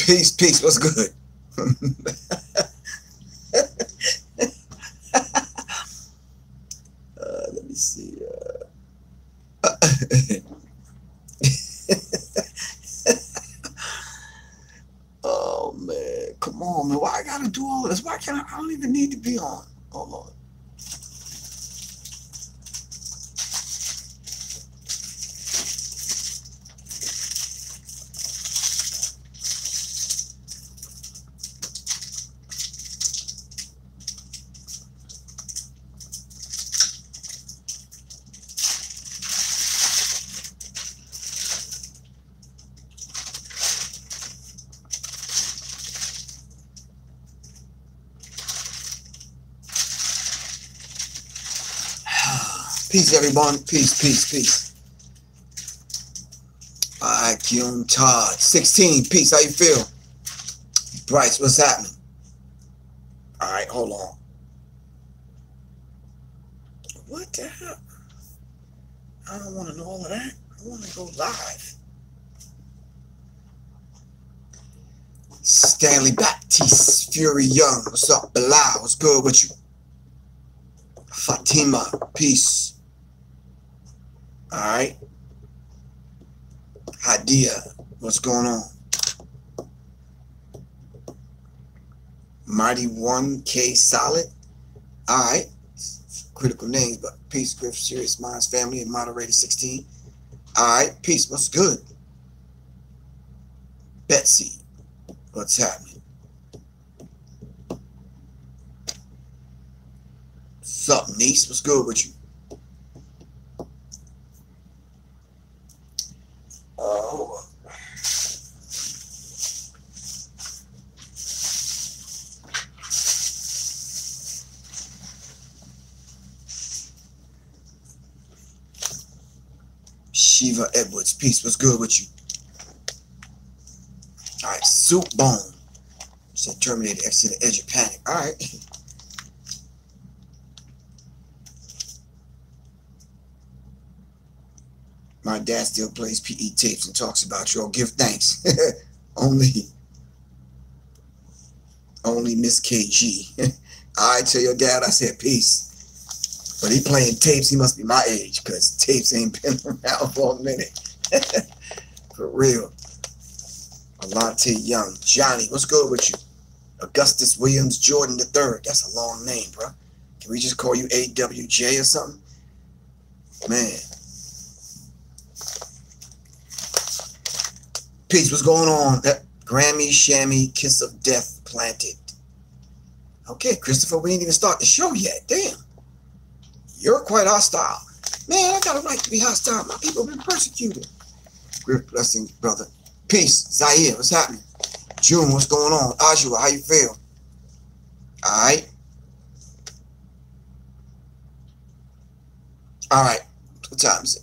Peace, peace. What's good? Let me see. Oh man, come on, man. Why I gotta do all this? Why can't I don't even need to be on. Hold on. Peace, everyone. Peace, peace, peace. All right, Kyung Todd. 16. Peace. How you feel? Bryce, what's happening? All right, hold on. What the hell? I don't want to know all of that. I want to go live. Stanley Baptiste, Fury Young. What's up, Bilal? What's good with you? Fatima, peace. All right. Hadia, what's going on? Mighty 1K Solid. All right. Critical names, but peace, Griff, Sirius Mindz family, and moderator 16. All right. Peace, what's good? Betsy, what's happening? What's up, niece? What's good with you? Hold on. Shiva Edwards, peace. What's good with you? All right, Soup Bone. Said Terminator X to the edge of panic. All right. My dad still plays PE tapes and talks about you. Oh, give thanks. only Miss KG. I tell your dad I said peace. But he playing tapes, he must be my age, because tapes ain't been around for a minute. For real. Alante Young. Johnny, what's good with you? Augustus Williams Jordan III. That's a long name, bro. Can we just call you AWJ or something? Man. Peace, what's going on? Grammy, Shammy, Kiss of Death planted. Okay, Christopher, we ain't even start the show yet. Damn. You're quite hostile. Man, I got a right to be hostile. My people have been persecuted. Griff, blessings, brother. Peace. Zaire, what's happening? June, what's going on? Ajua, how you feel? All right. All right. What time is it?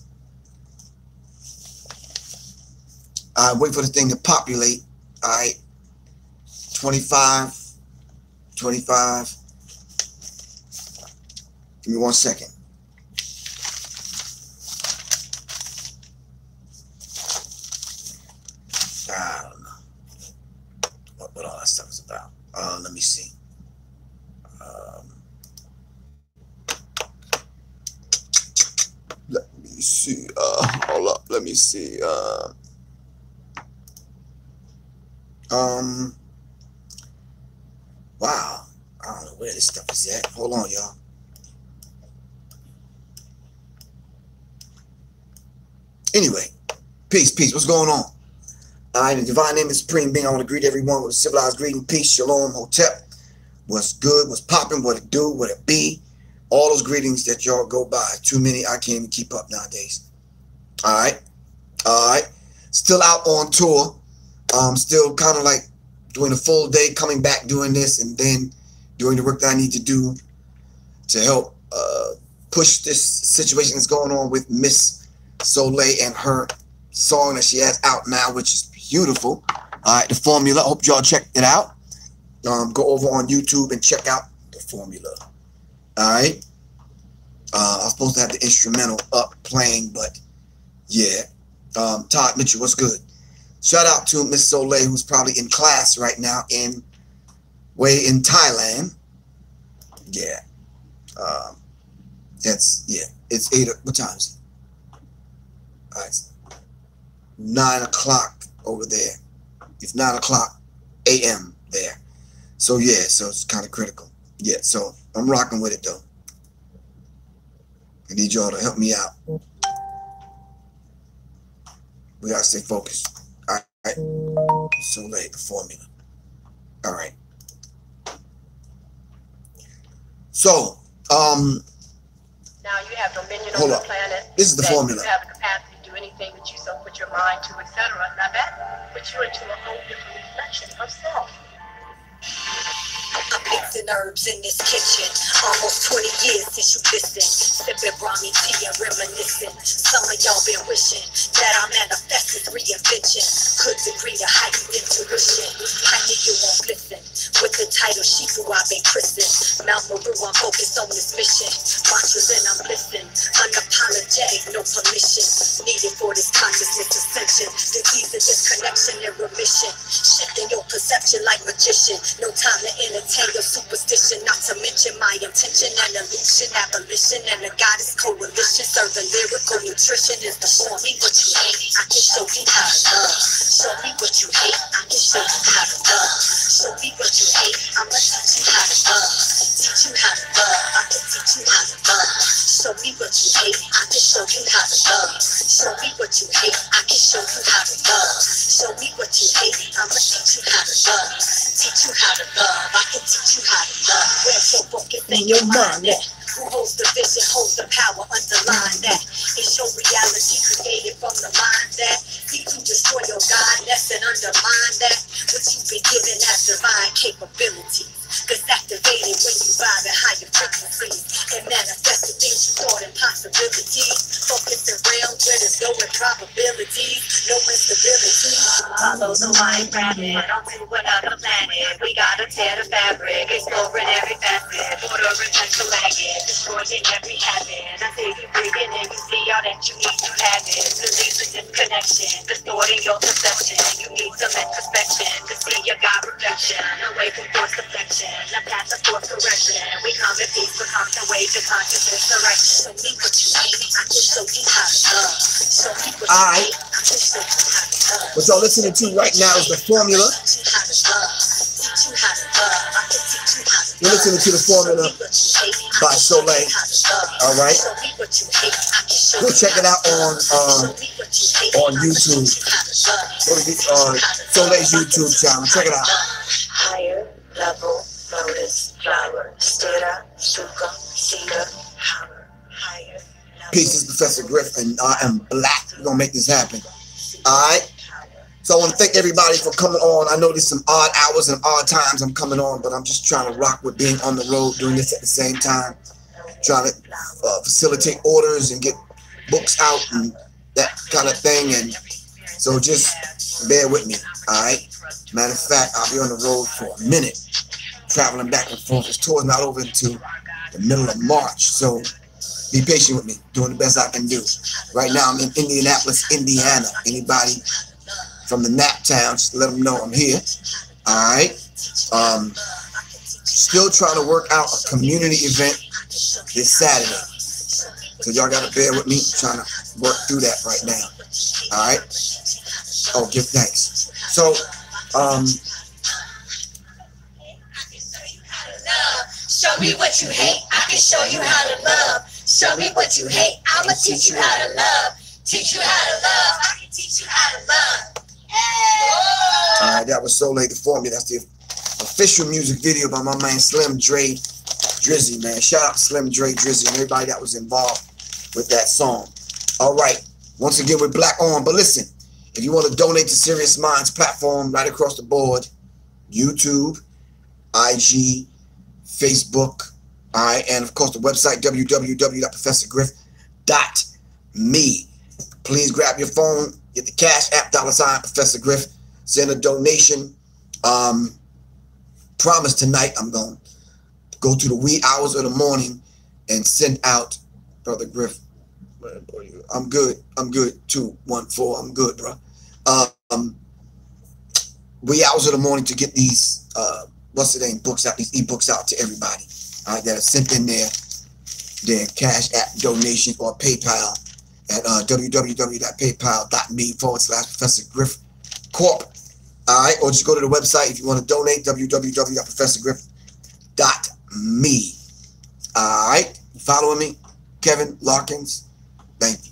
Wait for the thing to populate. All right. 25. 25. Give me 1 second. I don't know what all that stuff is about. Let me see. Let me see. Hold up. Let me see. Wow. I don't know where this stuff is at. Hold on, y'all. Anyway, peace, peace. What's going on? All right, the divine name is supreme being. I want to greet everyone with a civilized greeting. Peace, shalom, hotep. What's good? What's popping? What it do? What it be? All those greetings that y'all go by. Too many. I can't even keep up nowadays. All right. All right. Still out on tour. Still kind of like doing a full day, coming back doing this, and then doing the work that I need to do to help push this situation that's going on with Miss Soleil and her song that she has out now, which is beautiful. All right, the formula. I hope y'all checked it out. Go over on YouTube and check out the formula. All right. I was supposed to have the instrumental up playing, but yeah. Todd Mitchell, what's good? Shout out to Miss Soleil, who's probably in class right now in Thailand. Yeah. It's 8. What time is it? All right. 9 o'clock over there. It's 9 o'clock a.m. there. So yeah, so it's kind of critical. Yeah, so I'm rocking with it though. I need y'all to help me out. We gotta stay focused. All right. So late, the formula. All right. So, now you have dominion over the planet. This is the formula. You have the capacity to do anything that you so put your mind to, etc. Now that puts you into a whole different reflection of self. I'm mixing herbs in this kitchen. Almost 20 years since you listened. Sipping Grammy tea and reminiscing. Some of y'all been wishing that I manifested reinvention. Could degree to heightened intuition. I knew you won't listen. With the title Shifu, I've been christened. Mount Meru, I'm focused on this mission. Mantras and I'm listening. Unapologetic, no permission. Needed for this consciousness ascension. Disease of disconnection and remission. Shifting your perception like magician. No time to entertain your superstition. Not to mention my intention and illusion. Abolition and the goddess coalition. Serving lyrical nutrition is the form. Me what you hate, I can show you how to love. Show me what you hate, I can show you how to love. Show me what you hate, I'ma teach you how to love. Teach you how to love, I can teach you how to love. Show me what you hate, I can show you how to love. Show me what you hate, I can show you how to love. Show me what you hate, I'ma teach you how to love. Teach you how to love, I can teach you how to love. Where's your focus in your mind? Who holds the vision, holds the power, underline that. It's your reality created from the mind that seek to destroy your godness and undermine that which you've been given as divine capabilities. Cause activated when you vibe at higher frequencies and manifest the things you thought impossibilities. Focus in realms where there's no improbabilities, no instability. Follow the white rabbit onto another planet. We gotta tear the fabric, exploring every facet, order and pencil maggot, destroying every habit. Until you breathe in and you see all that you need to have it. Disease and disconnection, distorting your perception. You need some introspection to see your God reflection. Away from force deflection. The path of course correction. We come in peace with constant waves of consciousness direction. Show me what you hate, I can show you how to love. Show me what you hate, I can show you how to love. What y'all listening to right now is the formula. You're listening to the formula by Soleil. All right. Go check it out on YouTube. Go to Soleil's YouTube channel. Check it out. Higher level, lotus, flower, stira, suka, cedar, hammer, higher. Peace, this is Professor Griff, and I am black. We're going to make this happen. All right? So I want to thank everybody for coming on. I know there's some odd hours and odd times I'm coming on, but I'm just trying to rock with being on the road, doing this at the same time, trying to facilitate orders and get books out and that kind of thing. And so just bear with me, all right? Matter of fact, I'll be on the road for a minute, traveling back and forth. This tour's not over until the middle of March, so be patient with me, doing the best I can do. Right now, I'm in Indianapolis, Indiana. Anybody from the Nap Town, just let them know I'm here. All right. Still trying to work out a community event this Saturday. So y'all got to bear with me. I'm trying to work through that right now. All right. Oh, give thanks. So, show me what you hate, I can show you how to love. Show me what you hate, I'ma teach you how to love. Teach you how to love, I can teach you how to love. Hey! All right, that was Soleil the Formula. That's the official music video by my man Slim Dre Drizzy, man. Shout out to Slim Dre Drizzy and everybody that was involved with that song. All right, once again, we're black on. But listen, if you want to donate to Sirius Mindz platform right across the board, YouTube, IG, Facebook, all right, and of course the website www.professorgriff.me. Please grab your phone, get the Cash App, $ Professor Griff, send a donation. Promise tonight I'm going to go to the wee hours of the morning and send out Brother Griff. I'm good. 214. I'm good, bro. wee hours of the morning to get these what's the name books out, these ebooks out to everybody. All right, that are sent in their Cash App donation or PayPal at www.paypal.me/Professor Griff Corp. All right, or just go to the website if you want to donate, www.professorgriff.me. All right, you following me? Kevin Larkins, thank you.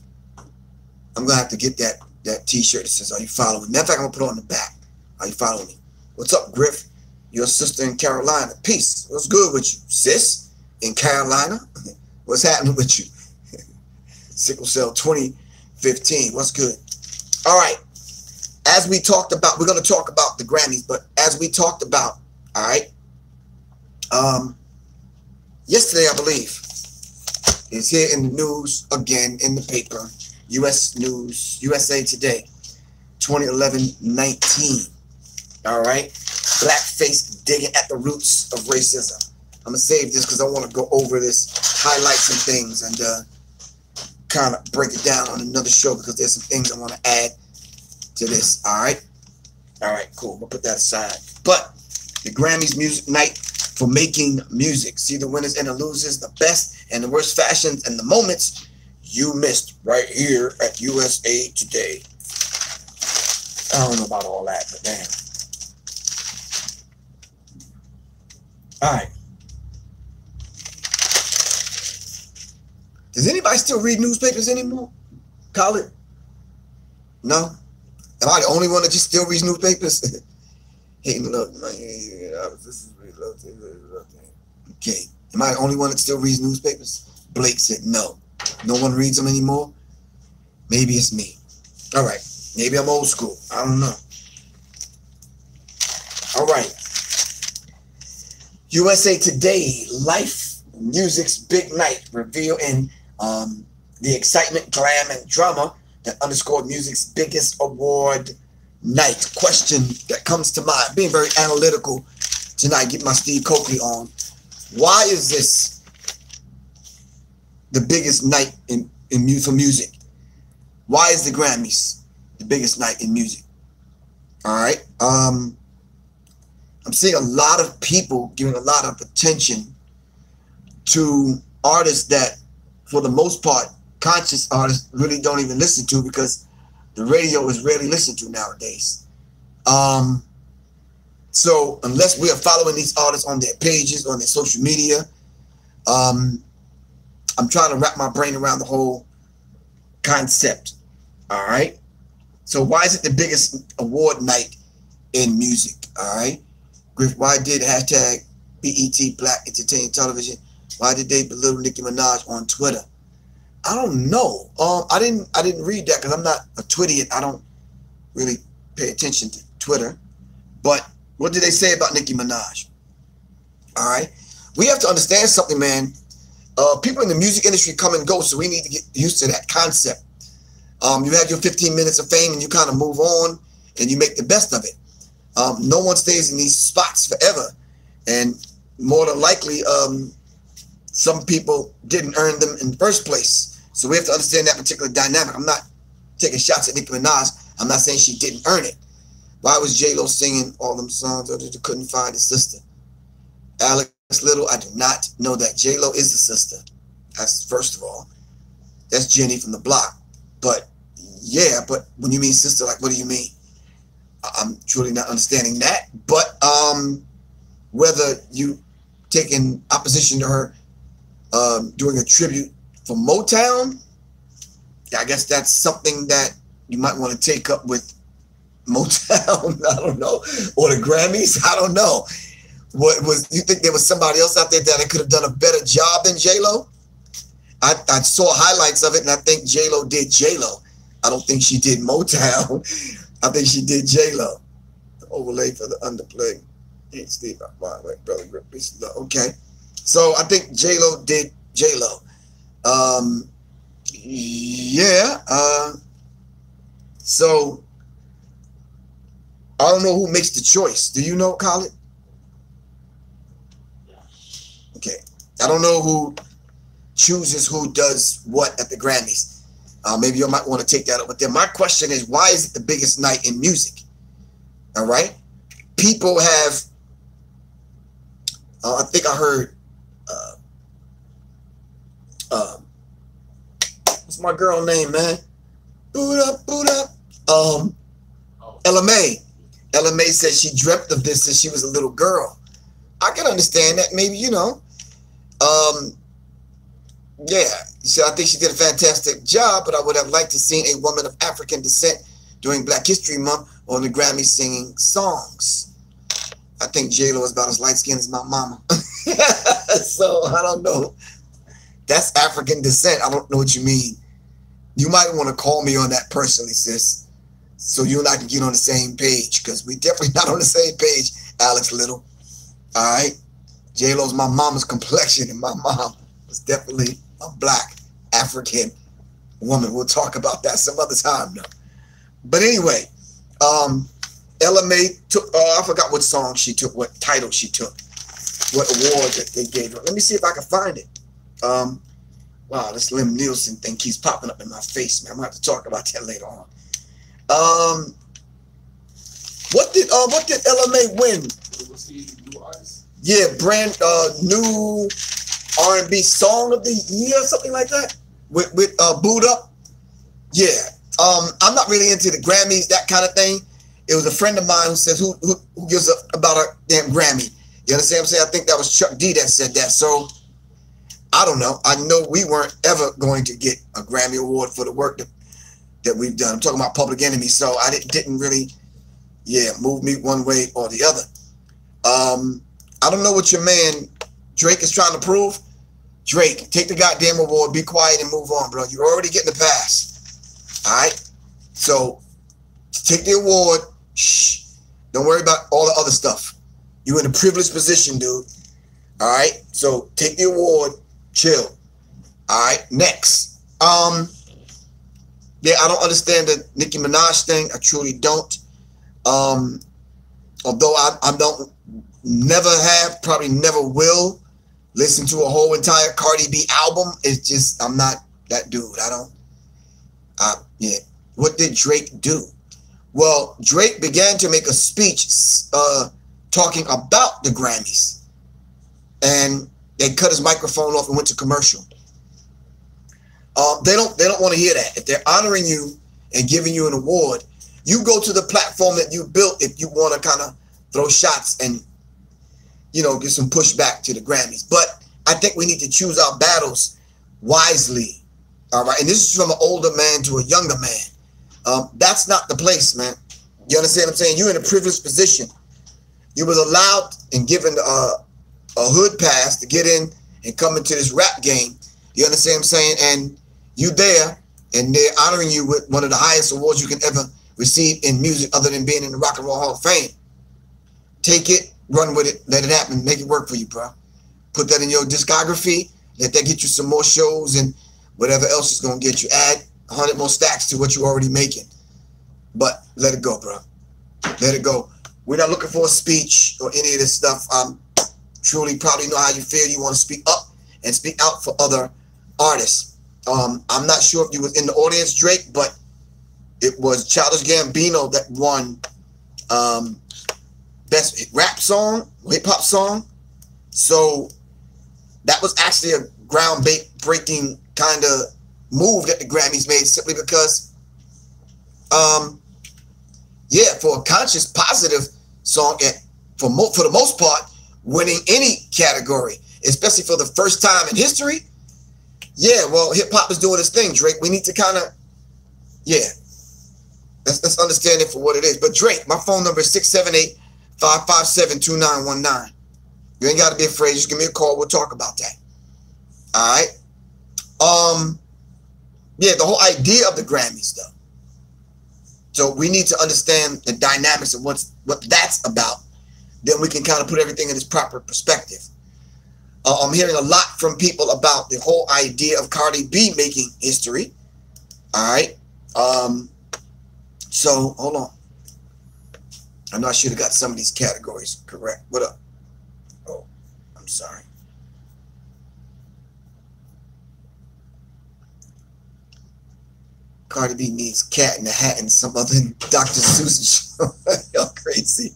I'm going to have to get that t-shirt that says, are you following me? Matter of fact, I'm going to put it on the back. Are you following me? What's up, Griff? Your sister in Carolina. Peace. What's good with you, sis? In Carolina? What's happening with you? Sickle Cell 2015. What's good? All right. As we talked about, we're going to talk about the Grammys, but as we talked about, all right, yesterday, I believe, is here in the news again, in the paper, U.S. News, USA Today, 2011-19. All right, blackface digging at the roots of racism. I'm gonna save this because I want to go over this, highlight some things, and kind of break it down on another show because there's some things I want to add to this. All right, cool. We'll put that aside. But the Grammys music night for making music. See the winners and the losers, the best and the worst fashions and the moments you missed right here at USA Today. I don't know about all that, but damn. All right. Does anybody still read newspapers anymore? Khaled? No? Am I the only one that just still reads newspapers? Hating love, man. Okay. Am I the only one that still reads newspapers? Blake said no. No one reads them anymore? Maybe it's me. All right. Maybe I'm old school. I don't know. All right. USA Today, Life Music's Big Night, revealing the excitement, glam, and drama that underscored music's biggest award night. Question that comes to mind, being very analytical tonight, get my Steve Coakley on. Why is this the biggest night for music? Why is the Grammys the biggest night in music? All right. I'm seeing a lot of people giving a lot of attention to artists that, for the most part, conscious artists really don't even listen to because the radio is rarely listened to nowadays. So unless we are following these artists on their pages, on their social media, I'm trying to wrap my brain around the whole concept. All right. So why is it the biggest award night in music? All right. Griff, why did hashtag BET Black Entertainment Television? Why did they belittle Nicki Minaj on Twitter? I don't know. I didn't read that because I'm not a Twittiot. I don't really pay attention to Twitter. But what did they say about Nicki Minaj? All right. We have to understand something, man. People in the music industry come and go, so we need to get used to that concept. You have your 15 minutes of fame and you kind of move on and you make the best of it. No one stays in these spots forever. And more than likely, some people didn't earn them in the first place. So we have to understand that particular dynamic. I'm not taking shots at Nicki Minaj. I'm not saying she didn't earn it. Why was J-Lo singing all them songs that she couldn't find his sister? Alex Little, I do not know that J-Lo is the sister. That's first of all. That's Jenny from the block. But yeah, but when you mean sister, like what do you mean? I'm truly not understanding that. But whether you taking opposition to her doing a tribute for Motown, I guess that's something that you might want to take up with Motown. I don't know, or the Grammys. I don't know. What was you think there was somebody else out there that could have done a better job than J-Lo? I saw highlights of it, and I think J-Lo did J-Lo. I don't think she did Motown. I think she did J-Lo. The overlay for the underplay. Hey, Steve, wait, brother, okay. So I think J-Lo did J-Lo. Yeah. So I don't know who makes the choice. Do you know, Khaled? Okay. I don't know who chooses who does what at the Grammys. Maybe you might want to take that up with them. My question is, why is it the biggest night in music? All right. people have, I think I heard, what's my girl name, man? Boot up, boot up. Ella May. Ella May said she dreamt of this since she was a little girl. I can understand that, maybe, you know. Yeah, so I think she did a fantastic job, but I would have liked to see a woman of African descent during Black History Month on the Grammy singing songs. I think J-Lo is about as light-skinned as my mama. So, I don't know. That's African descent. I don't know what you mean. You might want to call me on that personally, sis, so you and I can get on the same page, because we definitely not on the same page, Alex Little. All right? J-Lo's my mama's complexion, and my mom was definitely a Black African woman. We'll talk about that some other time, though. But anyway, Ella May took, I forgot what song she took, what title she took, what award that they gave her. Let me see if I can find it. Wow, this Lim Nielsen thing keeps popping up in my face, man. I'm gonna have to talk about that later on. What did Ella May win? Yeah, brand new R&B song of the year, something like that. With Boot Up. Yeah. I'm not really into the Grammys, that kind of thing. It was a friend of mine who says, who gives up about a damn Grammy? You understand what I'm saying? I think that was Chuck D that said that. So I don't know. I know we weren't ever going to get a Grammy award for the work that we've done. I'm talking about Public Enemy. So I didn't really, move me one way or the other. I don't know what your man Drake is trying to prove. Drake, take the goddamn award, be quiet and move on, bro. You're already getting the pass. All right? So take the award. Shh. Don't worry about all the other stuff. You're in a privileged position, dude. All right? So take the award. Chill. All right? Next. Yeah, I don't understand the Nicki Minaj thing. I truly don't. Although I don't, never have, probably never will listen to a whole entire Cardi B album. It's just, I'm not that dude. Yeah. What did Drake do? Well, Drake began to make a speech talking about the Grammys. And they cut his microphone off and went to commercial. They don't want to hear that. If they're honoring you and giving you an award, you go to the platform that you built if you want to kind of throw shots and, you know, get some pushback to the Grammys. But I think we need to choose our battles wisely. All right. And this is from an older man to a younger man. That's not the place, man. You understand what I'm saying? You're in a privileged position. You was allowed and given a hood pass to get in and come into this rap game. You understand what I'm saying? And you there, and they're honoring you with one of the highest awards you can ever receive in music other than being in the Rock and Roll Hall of Fame. Take it, run with it, let it happen, make it work for you, bro. Put that in your discography, let that get you some more shows and whatever else is going to get you. Add 100 more stacks to what you're already making. But let it go, bro. Let it go. We're not looking for a speech or any of this stuff. Truly probably know how you feel. You want to speak up and speak out for other artists. I'm not sure if you was in the audience, Drake, but it was Childish Gambino that won best rap song, hip hop song. So that was actually a ground-breaking kind of move that the Grammys made, simply because, yeah, for a conscious, positive song, for the most part, winning any category, especially for the first time in history. Yeah, well, hip-hop is doing its thing, Drake. We need to kind of, yeah, let's understand it for what it is. But Drake, my phone number is 678-557-2919. You ain't got to be afraid. Just give me a call. We'll talk about that. All right? Yeah, the whole idea of the Grammys, though. So we need to understand the dynamics of what that's about. Then we can kind of put everything in its proper perspective. I'm hearing a lot from people about the whole idea of Cardi B making history. All right. So hold on. I know I should have got some of these categories correct. What up? Oh, I'm sorry. Cardi B needs Cat in the Hat and some other Dr. Seuss show. Y'all crazy.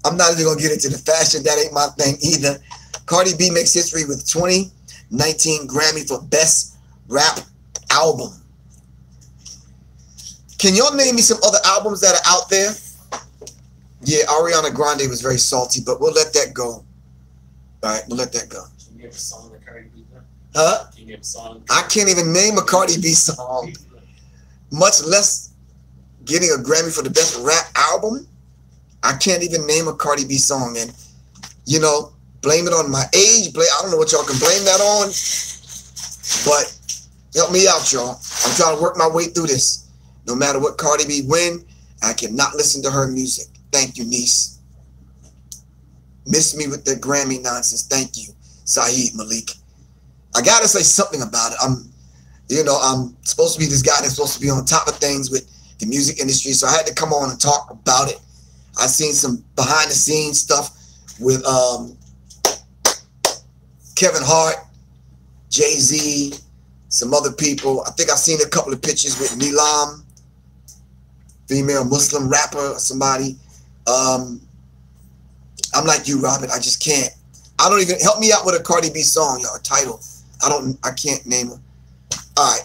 I'm not even gonna get into the fashion. That ain't my thing either. Cardi B makes history with 2019 Grammy for Best Rap Album. Can y'all name me some other albums that are out there? Yeah, Ariana Grande was very salty, but we'll let that go. All right, we'll let that go. Can you name a song that Cardi B done? Huh? Can you name a song? I can't even name a Cardi B song, much less getting a Grammy for the Best Rap Album. I can't even name a Cardi B song, and you know, blame it on my age. I don't know what y'all can blame that on, but help me out, y'all. I'm trying to work my way through this. No matter what Cardi B win, I cannot listen to her music. Thank you, niece. Miss me with the Grammy nonsense. Thank you, Saeed Malik. I gotta say something about it. I'm supposed to be this guy that's supposed to be on top of things with the music industry, so I had to come on and talk about it. I seen some behind the scenes stuff with Kevin Hart, Jay-Z, some other people. I think I've seen a couple of pictures with Nilam, female Muslim rapper or somebody. I'm like you, Robert. I just can't. I don't even, help me out with a Cardi B song, y'all, title. I can't name her. All right.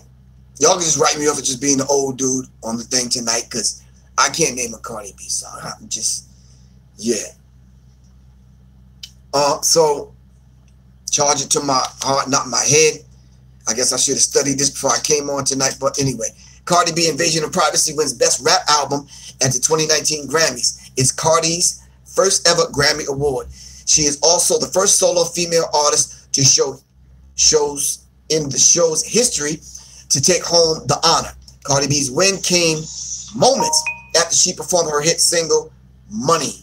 Y'all can just write me off for just being the old dude on the thing tonight, because I can't name a Cardi B song. I'm just, yeah. So, charge it to my heart, not my head. I guess I should have studied this before I came on tonight. But anyway, Cardi B, Invasion of Privacy, wins Best Rap Album at the 2019 Grammys. It's Cardi's first ever Grammy Award. She is also the first solo female artist to shows in the show's history to take home the honor. Cardi B's win came moments after she performed her hit single, Money.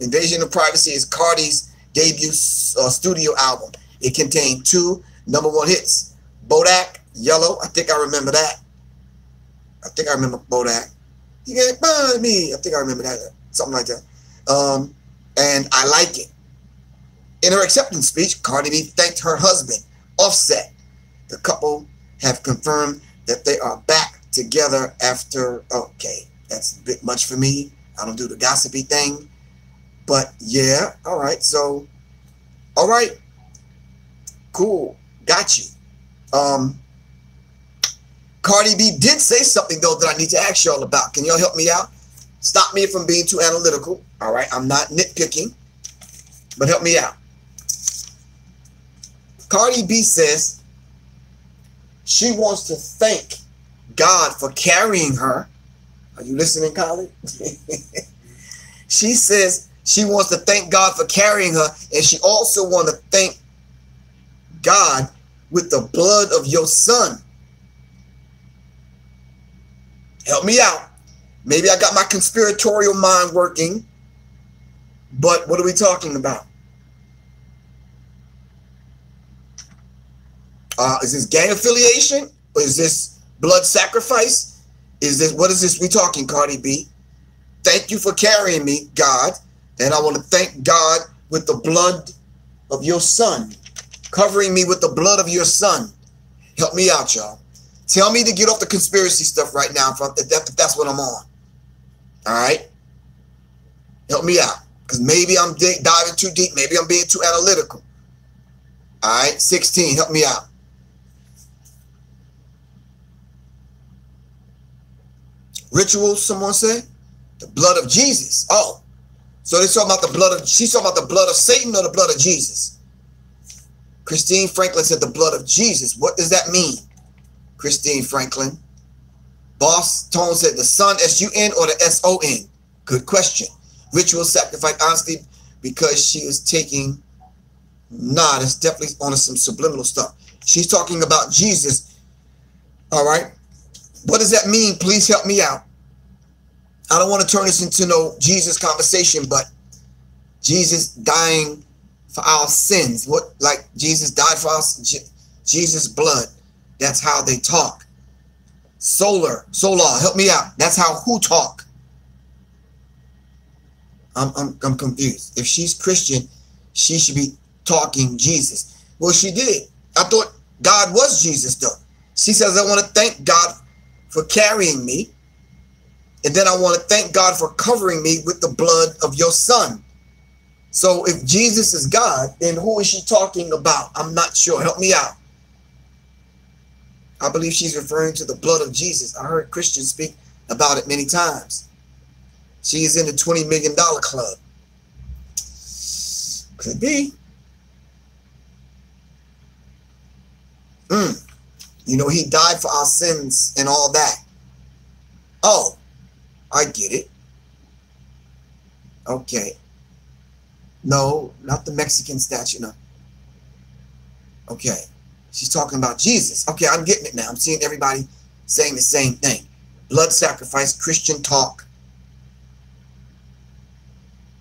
Invasion of Privacy is Cardi's debut studio album. It contained 2 #1 hits, Bodak, Yellow. I think I remember that. I think I remember Bodak. You can't find me. I think I remember that. Something like that. And I Like It. In her acceptance speech, Cardi B thanked her husband, Offset. The couple have confirmed that they are back together after, okay, that's a bit much for me. I don't do the gossipy thing. But yeah, all right. So, all right. Cool. Got you. Cardi B did say something, though, that I need to ask y'all about. Can y'all help me out? Stop me from being too analytical. All right. I'm not nitpicking, but help me out. Cardi B says she wants to thank God for carrying her. Are you listening, Colin? She says she wants to thank God for carrying her, and she also wants to thank God with the blood of your son. Help me out. Maybe I got my conspiratorial mind working, but what are we talking about? Is this gang affiliation? Or is this blood sacrifice? What is this we talking, Cardi B? Thank you for carrying me, God. And I want to thank God with the blood of your son. Covering me with the blood of your son. Help me out, y'all. Tell me to get off the conspiracy stuff right now if that's what I'm on. All right? Help me out. Because maybe I'm diving too deep. Maybe I'm being too analytical. All right? 16. Help me out. Rituals, someone say? The blood of Jesus. Oh. So they're talking about the blood of, she's talking about the blood of Satan or the blood of Jesus? Christine Franklin said the blood of Jesus. What does that mean, Christine Franklin? Boss Tone said the son, S-U-N, or the S-O-N? Good question. Ritual sacrifice, honestly, because she is taking, nah, that's definitely on some subliminal stuff. She's talking about Jesus. All right. What does that mean? Please help me out. I don't want to turn this into no Jesus conversation, but Jesus dying for our sins. What, like Jesus died for us? Jesus' blood. That's how they talk. Solar, help me out. That's how who talk. I'm confused. If she's Christian, she should be talking Jesus. Well, she did. I thought God was Jesus, though. She says, I want to thank God for carrying me. And then I want to thank God for covering me with the blood of your son. So if Jesus is God, then who is she talking about? I'm not sure. Help me out. I believe she's referring to the blood of Jesus. I heard Christians speak about it many times. She is in the $20 million club. Could be. You know, he died for our sins and all that. Oh, I get it. Okay. No, not the Mexican statue, no. Okay. She's talking about Jesus. Okay, I'm getting it now. I'm seeing everybody saying the same thing. Blood sacrifice, Christian talk.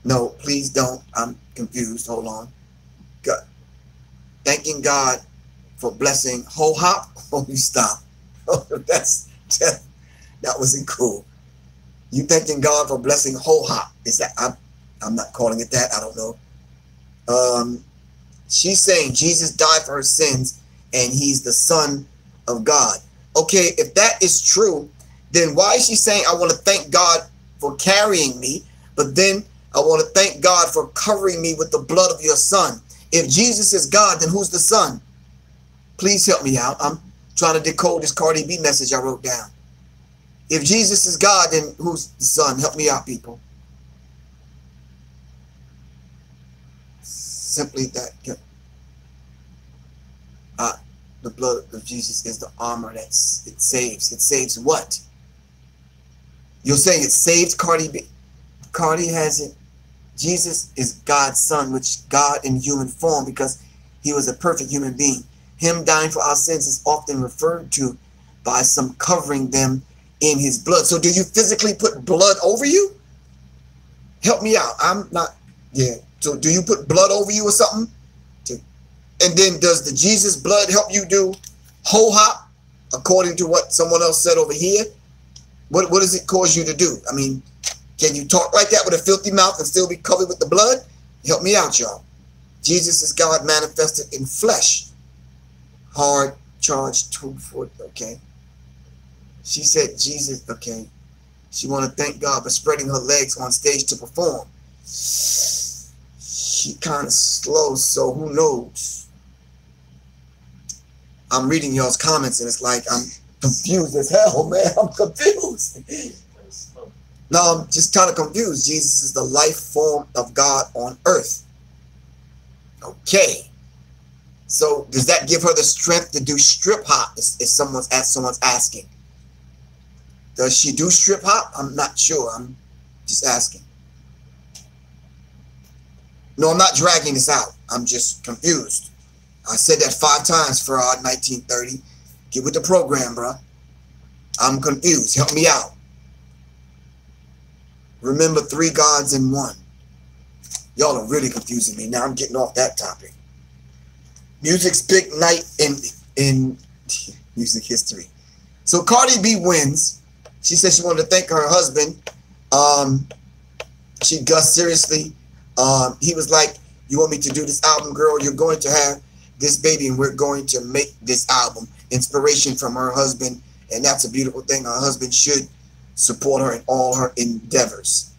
No, please don't. I'm confused. Hold on. God. Thanking God for blessing. Whole hop. Oh, you stop. that wasn't cool. You thanking God for blessing whole hop. Is that I'm not calling it that. I don't know. She's saying Jesus died for her sins and he's the Son of God. Okay, if that is true, then why is she saying I want to thank God for carrying me, but then I want to thank God for covering me with the blood of your son? If Jesus is God, then who's the son? Please help me out. I'm trying to decode this Cardi B message I wrote down. If Jesus is God, then who's the son? Help me out, people. Simply that the blood of Jesus is the armor it saves. It saves what? You're saying it saves Cardi B? Cardi has it. Jesus is God's son, which God in human form, because he was a perfect human being. Him dying for our sins is often referred to by some covering them in his blood. So do you physically put blood over you? Help me out. I'm not, yeah. So do you put blood over you or something? And then does the Jesus blood help you do whole hop, according to what someone else said over here? What does it cause you to do? I mean, can you talk like that with a filthy mouth and still be covered with the blood? Help me out, y'all. Jesus is God manifested in flesh. Hard charge 240. Okay. She said Jesus. Okay. She want to thank God for spreading her legs on stage to perform. She kind of slow, so who knows? I'm reading y'all's comments and it's like I'm confused as hell, man. I'm confused. No, I'm just kind of confused. Jesus is the life form of God on earth. Okay. So does that give her the strength to do strip hop? If someone's asking. Does she do strip hop? I'm not sure. I'm just asking. No, I'm not dragging this out. I'm just confused. I said that 5 times for 1930. Get with the program, bro. I'm confused. Help me out. Remember 3 gods in 1. Y'all are really confusing me. Now I'm getting off that topic. Music's big night in music history. So Cardi B wins. She said she wanted to thank her husband. She gushed seriously. He was like, you want me to do this album, girl? You're going to have this baby and we're going to make this album. Inspiration from her husband. And that's a beautiful thing. Her husband should support her in all her endeavors.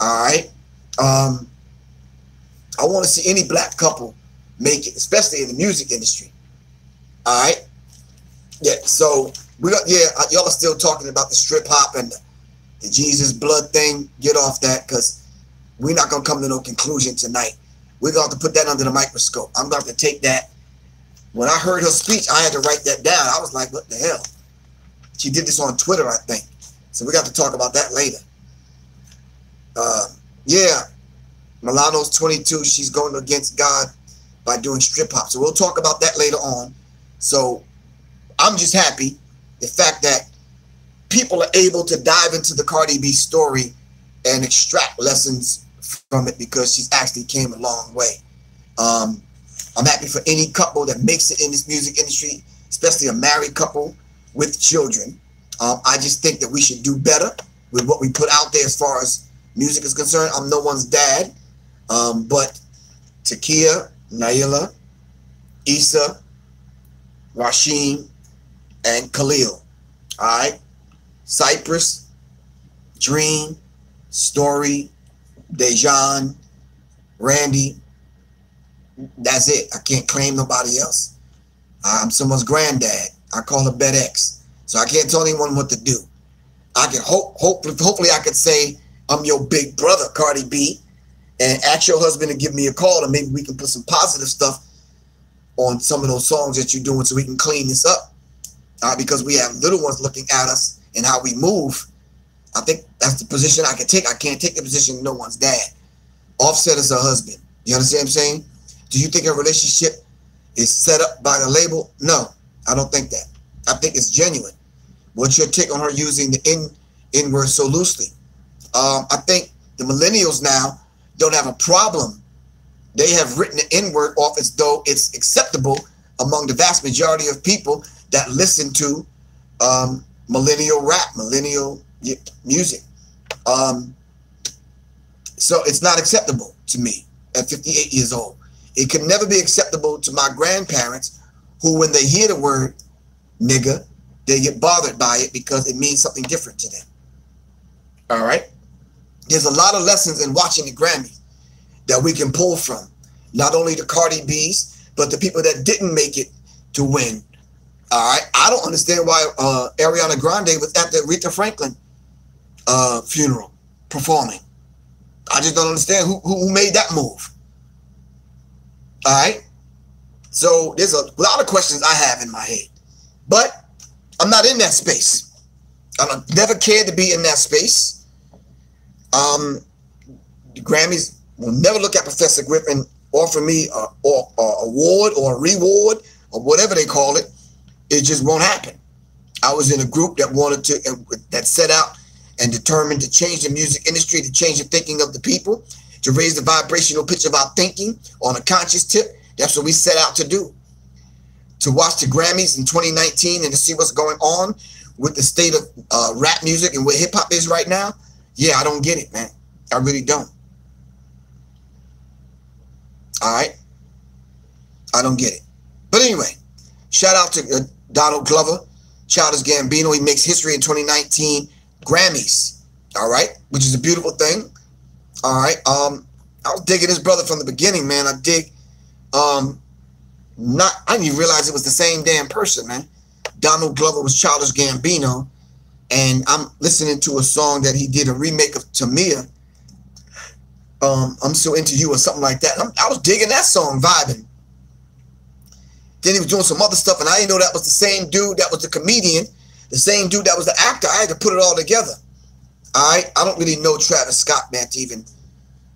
All right. I want to see any black couple make it, especially in the music industry. All right. Yeah. So we got, yeah, y'all are still talking about the strip hop and the Jesus blood thing. Get off that, because we're not going to come to no conclusion tonight. We're going to have to put that under the microscope. I'm going to have to take that. When I heard her speech, I had to write that down. I was like, what the hell? She did this on Twitter, I think. So we got to talk about that later. Yeah. Milano's 22. She's going against God by doing strip hop. So we'll talk about that later on. So I'm just happy the fact that people are able to dive into the Cardi B story and extract lessons from it, because she's actually came a long way. I'm happy for any couple that makes it in this music industry, especially a married couple with children. I just think that we should do better with what we put out there as far as music is concerned. I'm no one's dad, but Takia, Naila, Issa, Rasheen, and Khalil. All right. Cypress, Dream, Story, Dejan, Randy. That's it. I can't claim nobody else. I'm someone's granddad. I call her BedX. So I can't tell anyone what to do. I can hopefully I could say I'm your big brother, Cardi B, and ask your husband to give me a call, and maybe we can put some positive stuff on some of those songs that you're doing so we can clean this up. Because we have little ones looking at us and how we move. I think that's the position I can take. I can't take the position of no one's dad. Offset is her husband. You understand what I'm saying? Do you think a relationship is set up by the label? No, I don't think that. I think it's genuine. What's your take on her using the N word so loosely? I think the millennials now don't have a problem. They have written the N word off as though it's acceptable among the vast majority of people that listen to millennial rap, millennial music. So it's not acceptable to me at 58 years old. It could never be acceptable to my grandparents, who, when they hear the word nigga, they get bothered by it because it means something different to them. All right? There's a lot of lessons in watching the Grammys that we can pull from. Not only the Cardi B's, but the people that didn't make it to win. All right? I don't understand why Ariana Grande was at the Aretha Franklin funeral performing. I just don't understand who made that move. All right? So there's a lot of questions I have in my head. But I'm not in that space. I've never cared to be in that space. The Grammys will never look at Professor Griff and offer me an award or a reward or whatever they call it. It just won't happen. I was in a group that wanted to, that set out and determined to change the music industry, to change the thinking of the people, to raise the vibrational pitch of our thinking on a conscious tip. That's what we set out to do. To watch the Grammys in 2019 and to see what's going on with the state of rap music and where hip hop is right now. Yeah, I don't get it, man. I really don't. All right. I don't get it. But anyway, shout out to Donald Glover, Childish Gambino. He makes history in 2019 Grammys. All right. Which is a beautiful thing. All right. I was digging his brother from the beginning, man. I dig. I didn't even realize it was the same damn person, man. Donald Glover was Childish Gambino, and I'm listening to a song that he did a remake of Tamia. I'm So Into You or something like that. I was digging that song, vibing. Then he was doing some other stuff, and I didn't know that was the same dude that was the comedian, the same dude that was the actor. I had to put it all together. All right, I don't really know Travis Scott, man, to even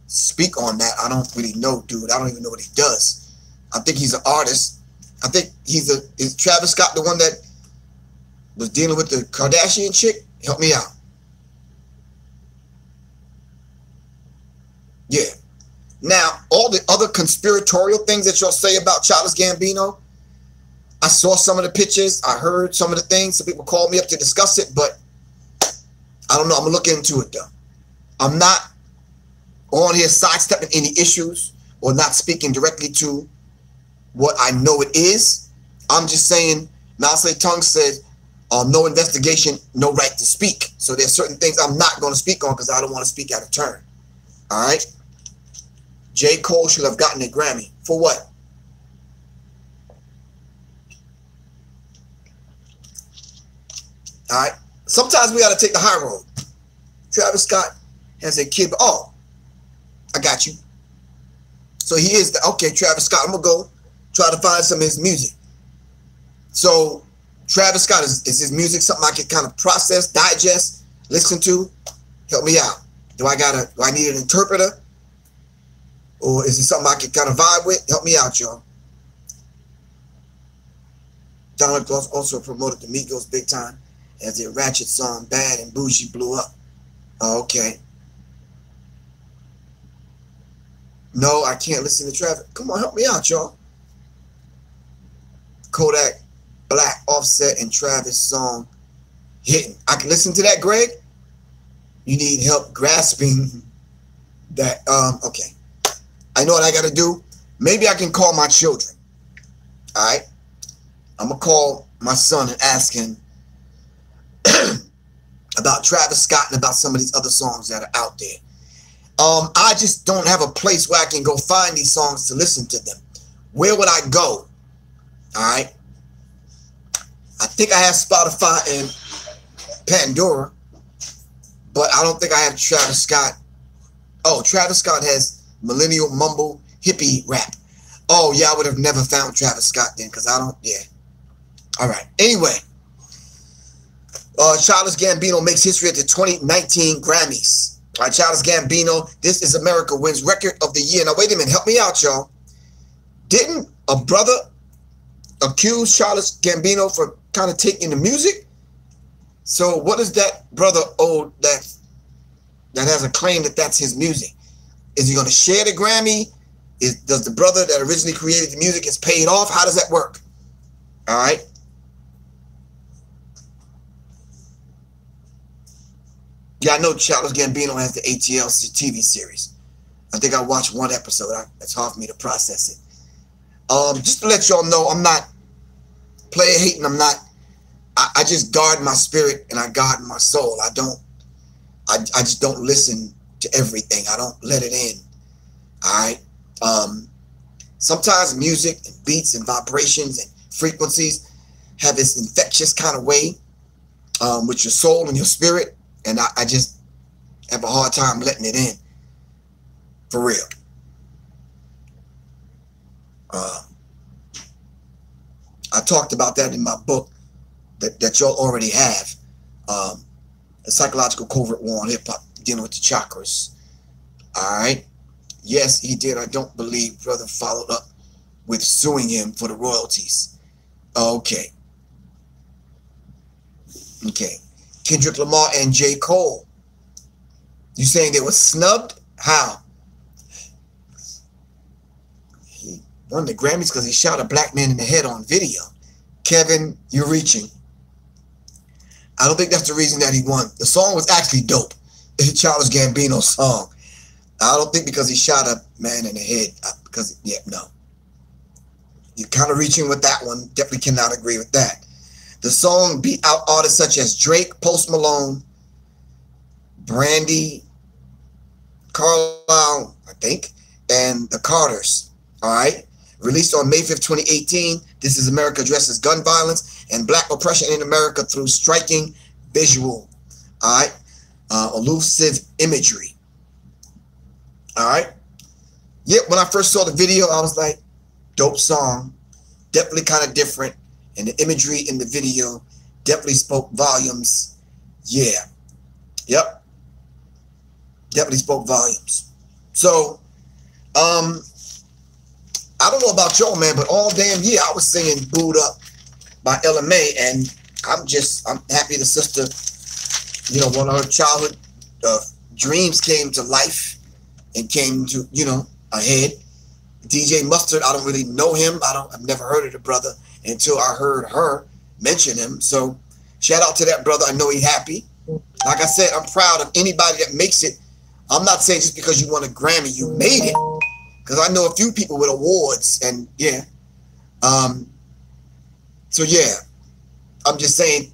speak on that. I don't really know, dude. I don't even know what he does. I think he's an artist. I think is Travis Scott the one that was dealing with the Kardashian chick? Help me out. Yeah. Now, all the other conspiratorial things that y'all say about Childish Gambino, I saw some of the pictures. I heard some of the things. Some people called me up to discuss it, but I don't know. I'm going to look into it, though. I'm not on here sidestepping any issues or not speaking directly to what I know it is. I'm just saying, Mao Zedong said, no investigation, no right to speak. So there's certain things I'm not going to speak on because I don't want to speak out of turn. All right? J. Cole should have gotten a Grammy. For what? All right? Sometimes we got to take the high road. Travis Scott has a kid. Oh, I got you. So he is okay, Travis Scott. I'm going to go try to find some of his music. So Travis Scott, is his music something I can kind of process, digest, listen to? Help me out. Do I need an interpreter? Or is it something I can kind of vibe with? Help me out, y'all. Donald Glover also promoted the Migos big time as their ratchet song Bad and Bougie blew up. Oh, okay. No, I can't listen to Travis. Come on, help me out, y'all. Kodak Black, Offset, and Travis song hitting. I can listen to that, Greg? You need help grasping that. Okay. I know what I got to do. Maybe I can call my children. All right? I'm going to call my son and ask him about Travis Scott and about some of these other songs that are out there. I just don't have a place where I can go find these songs to listen to them. Where would I go? All right. I think I have Spotify and Pandora, but I don't think I have Travis Scott. Oh, Travis Scott has millennial mumble hippie rap. Oh, yeah, I would have never found Travis Scott then because I don't, yeah. All right. Anyway, Childish Gambino makes history at the 2019 Grammys. All right, Childish Gambino, This Is America wins Record of the Year. Now, wait a minute. Help me out, y'all. Didn't a brother accuse Childish Gambino for kind of taking the music? So what does that brother owe that has a claim that that's his music? Is he going to share the Grammy? Does the brother that originally created the music is paid off? How does that work? All right. Yeah, I know Childish Gambino has the ATL TV series. I think I watched one episode. It's hard for me to process it. Just to let y'all know, I'm not player hating. I'm not. I just guard my spirit and I guard my soul. I just don't listen to everything. I don't let it in. All right. Sometimes music and beats and vibrations and frequencies have this infectious kind of way with your soul and your spirit. And I just have a hard time letting it in. For real. I talked about that in my book that y'all already have. A Psychological Covert War on Hip Hop, dealing with the chakras. All right. Yes, he did. I don't believe brother followed up with suing him for the royalties. Okay. Okay. Kendrick Lamar and J. Cole. You saying they were snubbed? How? He won the Grammys because he shot a black man in the head on video. Kevin, you're reaching. I don't think that's the reason that he won. The song was actually dope. It's a Childish Gambino song. I don't think because he shot a man in the head. Because, yeah, no. You're kind of reaching with that one. Definitely cannot agree with that. The song beat out artists such as Drake, Post Malone, Brandy, Carlisle, I think, and the Carters. All right. Released on May 5th, 2018, This Is America addresses gun violence and black oppression in America through striking visual, all right, elusive imagery. All right. Yep, when I first saw the video, I was like, dope song, definitely kind of different. And the imagery in the video definitely spoke volumes. Yeah. Yep. Definitely spoke volumes. So, I don't know about y'all, man, but all damn year I was singing Booed Up by LMA, and I'm happy the sister, you know, one of her childhood dreams came to life and came to, you know, ahead. DJ Mustard, I don't really know him. I've never heard of the brother until I heard her mention him. So shout out to that brother. I know he's happy. Like I said, I'm proud of anybody that makes it. I'm not saying just because you won a Grammy, you made it. Because I know a few people with awards, and yeah. So yeah, I'm just saying,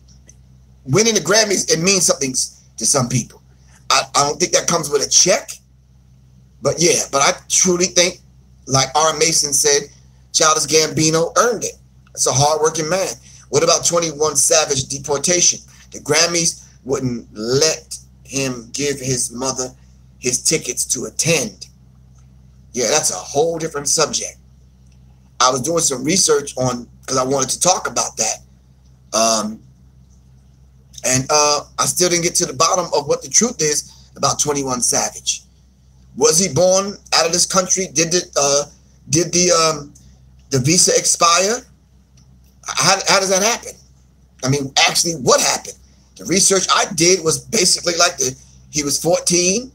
winning the Grammys, it means something to some people. I don't think that comes with a check, but yeah, but I truly think, like R. Mason said, Childish Gambino earned it. It's a hardworking man. What about 21 Savage deportation? The Grammys wouldn't let him give his mother his tickets to attend. Yeah, that's a whole different subject. I was doing some research on, because I wanted to talk about that. And I still didn't get to the bottom of what the truth is about 21 Savage. Was he born out of this country? Did the visa expire? How does that happen? I mean, actually, what happened? The research I did was basically like he was 14.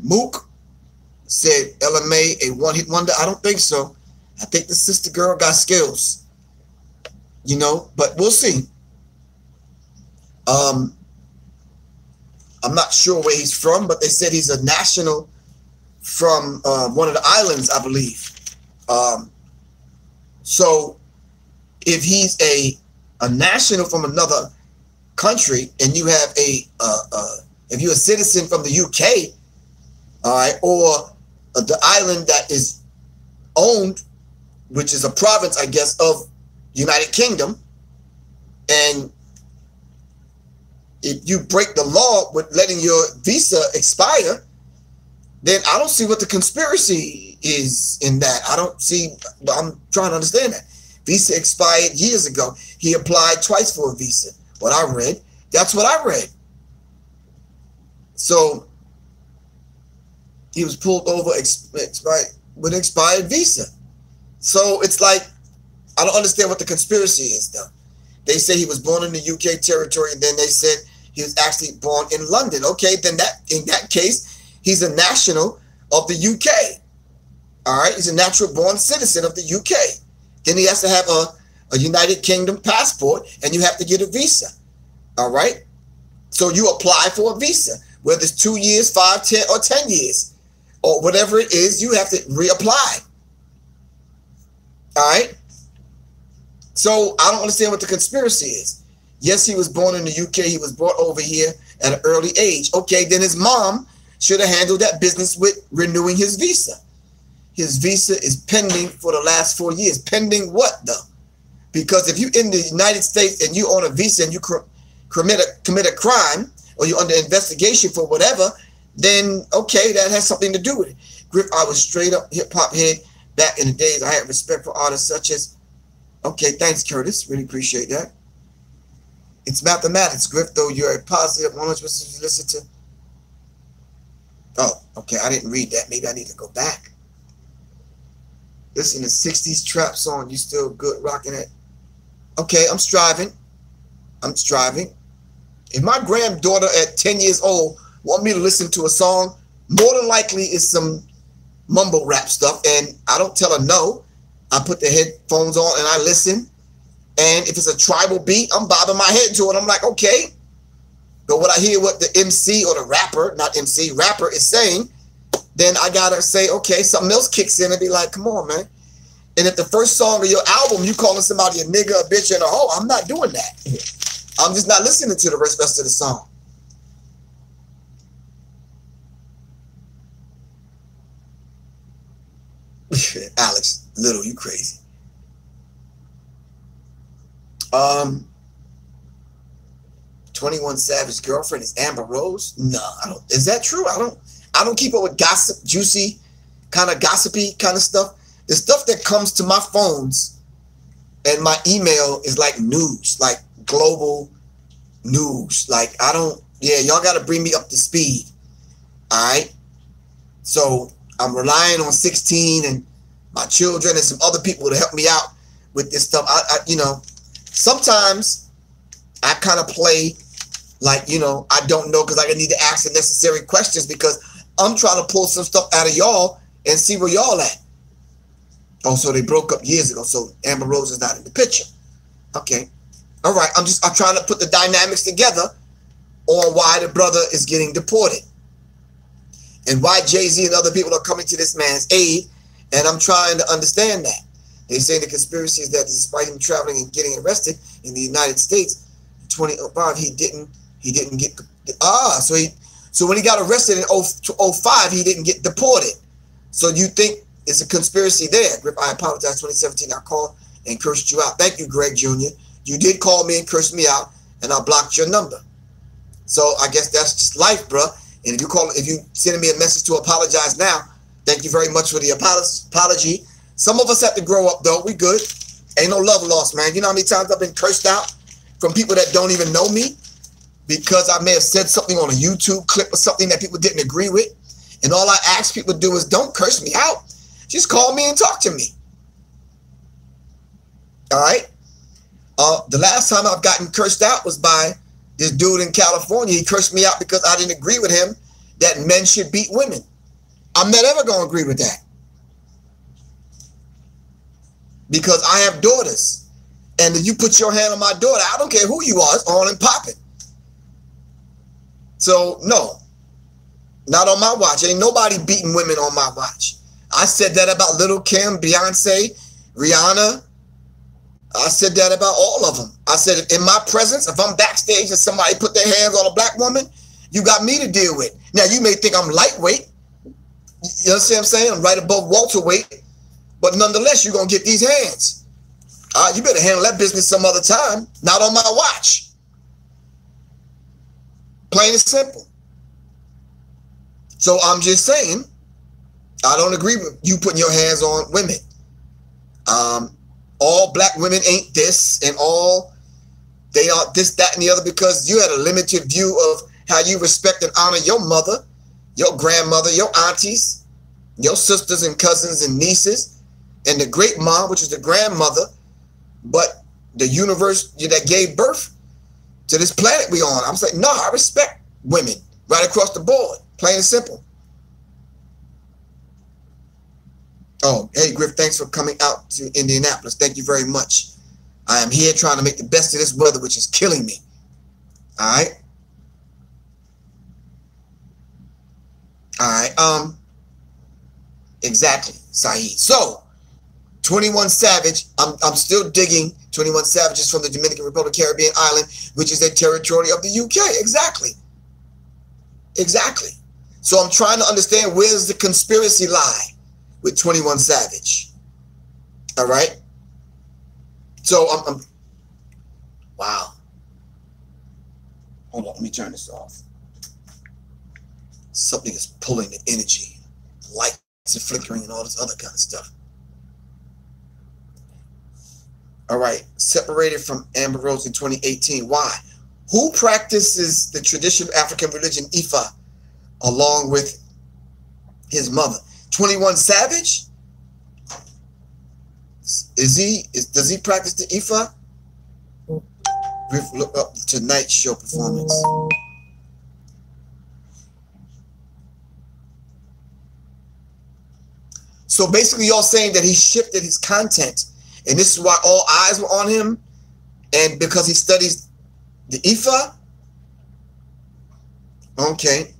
Mook said LMA a one-hit wonder. I don't think so. I think the sister girl got skills, you know, but we'll see. I'm not sure where he's from, but they said he's a national from one of the islands, I believe. So if he's a a national from another country, and you have a if you're a citizen from the UK, all right, or the island that is owned, which is a province, I guess, of United Kingdom, and if you break the law with letting your visa expire, then I don't see what the conspiracy is in that. I don't see, I'm trying to understand that. Visa expired years ago. He applied twice for a visa. What I read, that's what I read. So he was pulled over with an expired visa. So it's like, I don't understand what the conspiracy is though. They say he was born in the UK territory, and then they said he was actually born in London. Okay, then in that case, he's a national of the UK. All right, he's a natural born citizen of the UK. Then he has to have a United Kingdom passport, and you have to get a visa. All right, so you apply for a visa, whether it's 2 years, 5, 10, or 10 years, or whatever it is, you have to reapply. All right. So I don't understand what the conspiracy is. Yes, he was born in the UK. He was brought over here at an early age. Okay, then his mom should have handled that business with renewing his visa. His visa is pending for the last 4 years. Pending what though? Because if you're in the United States and you on a visa and you commit a crime, or you're under investigation for whatever, then okay, that has something to do with it. Griff, I was straight up hip hop head back in the days. I had respect for artists such as, okay, thanks Curtis, really appreciate that. It's mathematics, Griff, though you're a positive 100% listen to. Oh, okay, I didn't read that. Maybe I need to go back. Listen to 60s trap song, you still good rocking it. Okay, I'm striving. I'm striving. If my granddaughter at 10 years old want me to listen to a song, more than likely it's some mumble rap stuff, and I don't tell her no. I put the headphones on and I listen. And if it's a tribal beat, I'm bobbing my head to it. I'm like, okay. But when I hear what the MC or the rapper, not MC, rapper is saying, then I gotta say, okay, something else kicks in and be like, come on, man. And if the first song of your album, you calling somebody a nigga, a bitch, and a hoe, I'm not doing that. I'm just not listening to the rest of the song. Alex, Little, you crazy. 21 Savage girlfriend is Amber Rose? No, I don't. Is that true? I don't keep up with gossip, juicy, kind of gossipy kind of stuff. The stuff that comes to my phones and my email is like news, like global news. Like I don't, yeah, y'all got to bring me up to speed. All right. So I'm relying on 16 and my children and some other people to help me out with this stuff. I you know, sometimes I kind of play like, you know, I don't know because I need to ask the necessary questions because I'm trying to pull some stuff out of y'all and see where y'all at. Oh, so they broke up years ago. So Amber Rose is not in the picture. Okay. All right. I'm trying to put the dynamics together on why the brother is getting deported and why Jay-Z and other people are coming to this man's aid. And I'm trying to understand that. They say the conspiracy is that despite him traveling and getting arrested in the United States in 2005, he didn't get, so when he got arrested in 2005, he didn't get deported. So you think it's a conspiracy there. Griff, I apologize. 2017, I called and cursed you out. Thank you, Greg Jr. You did call me and curse me out, and I blocked your number. So I guess that's just life, bro. And if you send me a message to apologize now, thank you very much for the apology. Some of us have to grow up, though. We good. Ain't no love lost, man. You know how many times I've been cursed out from people that don't even know me because I may have said something on a YouTube clip or something that people didn't agree with. And all I ask people to do is don't curse me out. Just call me and talk to me. All right. The last time I've gotten cursed out was by this dude in California. He cursed me out because I didn't agree with him that men should beat women. I'm not ever going to agree with that. Because I have daughters. And if you put your hand on my daughter, I don't care who you are, it's on and popping. So, no. Not on my watch. Ain't nobody beating women on my watch. I said that about Lil' Kim, Beyonce, Rihanna. I said that about all of them. I said, in my presence, if I'm backstage and somebody put their hands on a black woman, you got me to deal with. Now, you may think I'm lightweight. You understand what I'm saying? I'm right above welterweight. But nonetheless, you're going to get these hands. You better handle that business some other time. Not on my watch. Plain and simple. So I'm just saying, I don't agree with you putting your hands on women. All black women ain't this, and all they are this, that, and the other, because you had a limited view of how you respect and honor your mother, your grandmother, your aunties, your sisters and cousins and nieces, and the great mom, which is the grandmother, but the universe that gave birth to this planet we on. I'm saying, no, I respect women right across the board, plain and simple. Oh, hey, Griff, thanks for coming out to Indianapolis. Thank you very much. I am here trying to make the best of this weather, which is killing me. All right. All right. Exactly, Saeed. So, 21 Savage, I'm still digging 21 Savage is from the Dominican Republic, Caribbean island, which is a territory of the UK. Exactly. Exactly. So I'm trying to understand, where's the conspiracy lie with 21 Savage? All right. So I'm wow. Hold on, let me turn this off. Something is pulling the energy. Lights are flickering and all this other kind of stuff. All right. Separated from Amber Rose in 2018. Why? Who practices the traditional African religion Ifa along with his mother? 21 Savage? Does he practice the Ifa? Griff, look up tonight's show performance. So basically, y'all saying that he shifted his content, and this is why all eyes were on him, and because he studies the Ifa? Okay.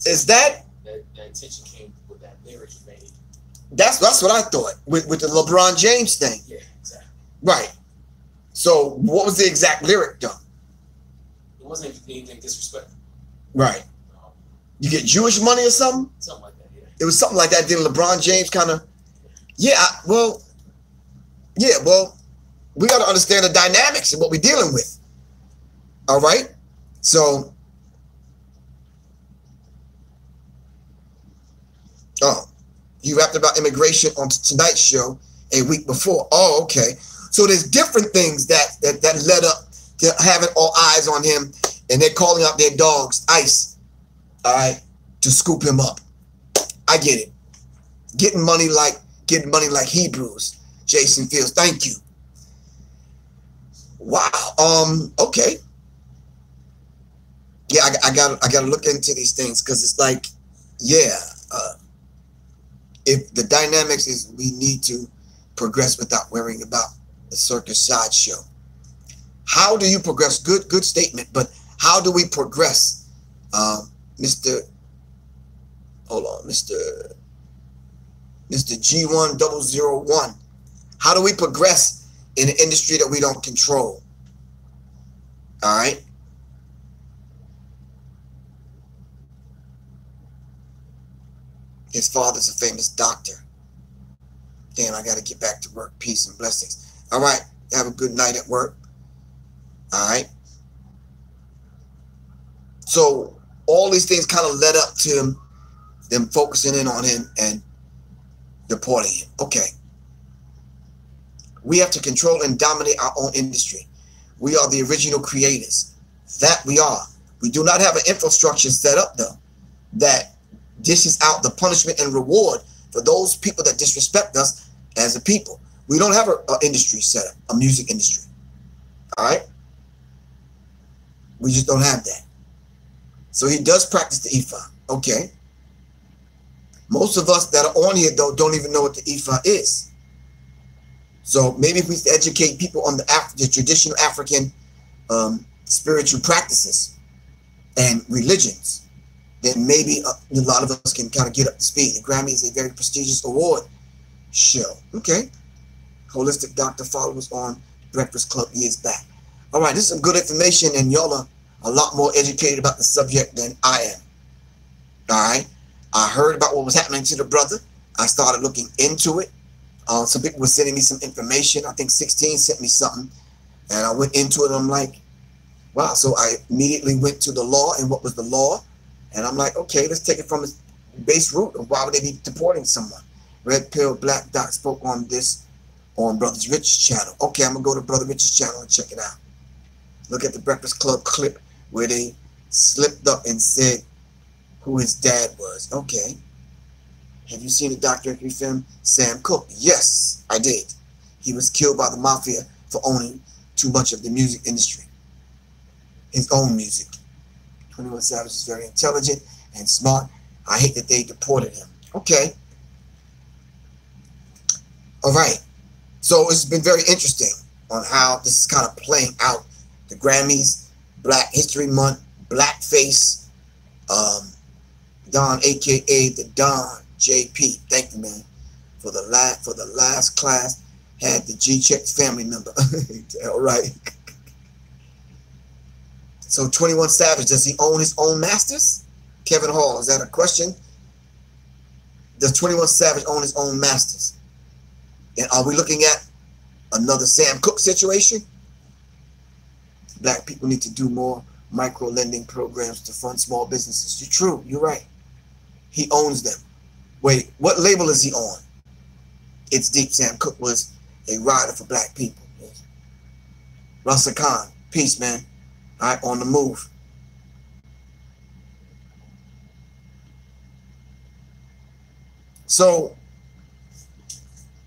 Is that intention came with that lyric you made? That's what I thought with the LeBron James thing. Yeah, exactly. Right. So what was the exact lyric though? It wasn't anything disrespectful. Right. You get Jewish money or something? Something like that, yeah. It was something like that. Then LeBron James kind of, well, we got to understand the dynamics of what we're dealing with. All right. So, you rapped about immigration on tonight's show a week before. Oh, okay. So there's different things that led up to having all eyes on him, and they're calling out their dogs, ICE, all right, to scoop him up. I get it. Getting money like Hebrews. Jason Fields, thank you. Wow. Okay. Yeah, I gotta look into these things, because it's like, yeah. If the dynamics is we need to progress without worrying about the circus sideshow. How do you progress? Good statement. But how do we progress, Mr. G1001? How do we progress in an industry that we don't control? All right. His father's a famous doctor. Damn, I got to get back to work. Peace and blessings. All right. Have a good night at work. All right. So all these things kind of led up to them focusing in on him and deporting him. Okay. We have to control and dominate our own industry. We are the original creators. That we are. We do not have an infrastructure set up, though, that dishes out the punishment and reward for those people that disrespect us as a people. We don't have an industry set up, a music industry. All right? We just don't have that. So he does practice the Ifa. Okay. Most of us that are on here, though, don't even know what the Ifa is. So maybe if we educate people on the traditional African spiritual practices and religions, then maybe a lot of us can kind of get up to speed. The Grammy is a very prestigious award show. Okay. Holistic Doctor followers on Breakfast Club years back. All right, this is some good information, and y'all are a lot more educated about the subject than I am. All right. I heard about what was happening to the brother. I started looking into it. Some people were sending me some information. I think 16 sent me something, and I went into it. And I'm like, wow. So I immediately went to the law and what was the law. And I'm like, okay, let's take it from its base root of why would they be deporting someone? Red Pill Black Dot spoke on this on Brother Rich's channel. Okay, I'm going to go to Brother Rich's channel and check it out. Look at the Breakfast Club clip where they slipped up and said who his dad was. Okay. Have you seen the documentary film Sam Cooke? Yes, I did. He was killed by the mafia for owning too much of the music industry. His own music. 21 Savage is very intelligent and smart. I hate that they deported him. Okay. All right. So it's been very interesting on how this is kind of playing out. The Grammys, Black History Month, Blackface, Don, a.k.a. the Don, JP. Thank you, man. For the last class, had the G-Check family member. All right. So 21 Savage, does he own his own masters? Kevin Hall, is that a question? Does 21 Savage own his own masters? And are we looking at another Sam Cooke situation? Black people need to do more micro lending programs to fund small businesses. You're true. You're right. He owns them. Wait, what label is he on? It's deep. Sam Cooke was a rider for black people. Russell Khan, peace, man. All right, on the move. So,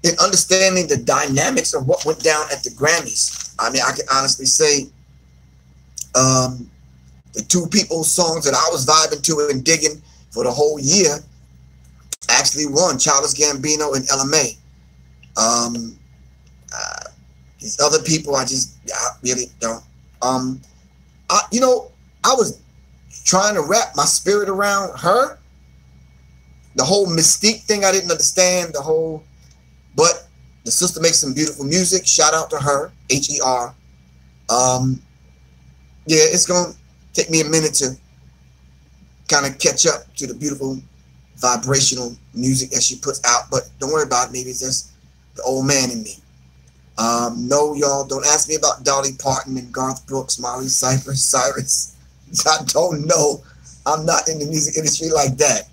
in understanding the dynamics of what went down at the Grammys, I mean, I can honestly say the two people's songs that I was vibing to and digging for the whole year actually won. Childish Gambino and LMA. These other people, I really don't. You know, I was trying to wrap my spirit around her. The whole Mystique thing, I didn't understand the whole, but the sister makes some beautiful music. Shout out to her, H-E-R. Yeah, it's going to take me a minute to kind of catch up to the beautiful vibrational music that she puts out, but don't worry about it. Maybe it's just the old man in me. No, y'all, don't ask me about Dolly Parton and Garth Brooks, Miley Cyrus. I don't know. I'm not in the music industry like that.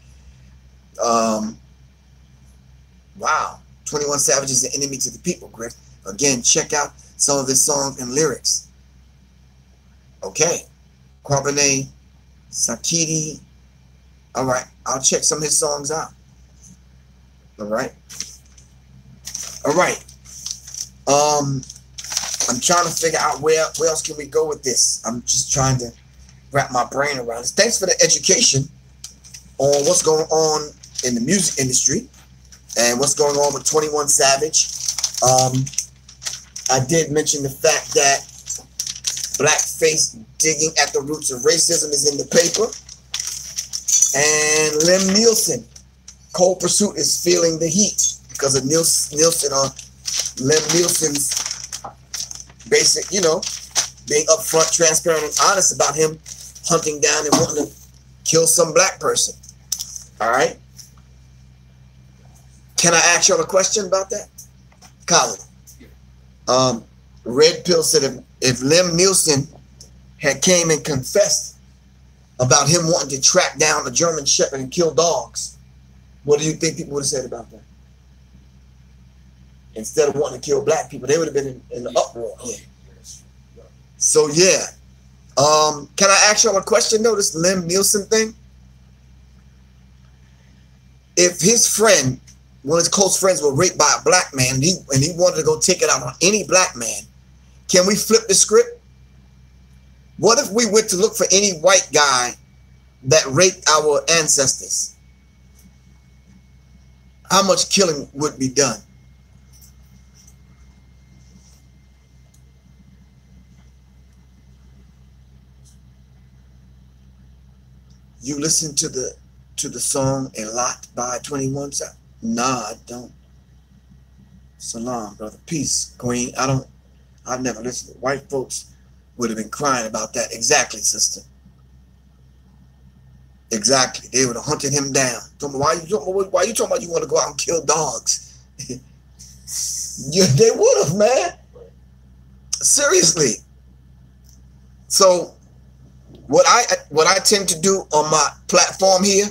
Wow. 21 Savage is the enemy to the people, Griff. Again, check out some of his songs and lyrics. Okay. Kwabene Sakiti. All right. I'll check some of his songs out. All right. All right. I'm trying to figure out where else can we go with this. I'm just trying to wrap my brain around this. Thanks for the education on what's going on in the music industry and what's going on with 21 Savage. I did mention the fact that blackface digging at the roots of racism is in the paper. And Lem Nielsen, Cold Pursuit is feeling the heat because of Nielsen or Lem Nielsen's basic, you know, being upfront, transparent, and honest about him hunting down and wanting to kill some black person. All right. Can I ask you a question about that? Colin. Red Pill said if Lem Nielsen had came and confessed about him wanting to track down a German Shepherd and kill dogs, what do you think people would have said about that? Instead of wanting to kill black people, they would have been in the uproar. Yeah. So yeah. Can I ask y'all a question though, this Lem Nielsen thing? If his friend, one of his close friends, were raped by a black man and he wanted to go take it out on any black man, can we flip the script? What if we went to look for any white guy that raped our ancestors? How much killing would be done? You listen to the song A Lot by 21 Savage? Nah, I don't. Salam, brother. Peace, Queen. I've never listened to it. White folks would have been crying about that. Exactly, sister. Exactly. They would have hunted him down. Why you talking about you want to go out and kill dogs? Yeah, they would have, man. Seriously. So what I tend to do on my platform here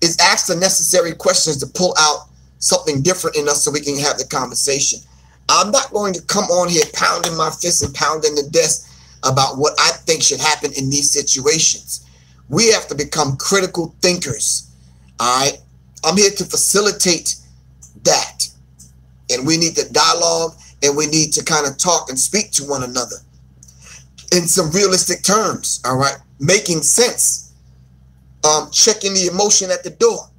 is ask the necessary questions to pull out something different in us so we can have the conversation. I'm not going to come on here pounding my fist and pounding the desk about what I think should happen in these situations. We have to become critical thinkers. All right. I'm here to facilitate that. And we need to dialogue, and we need to kind of talk and speak to one another in some realistic terms. All right. Making sense. Checking the emotion at the door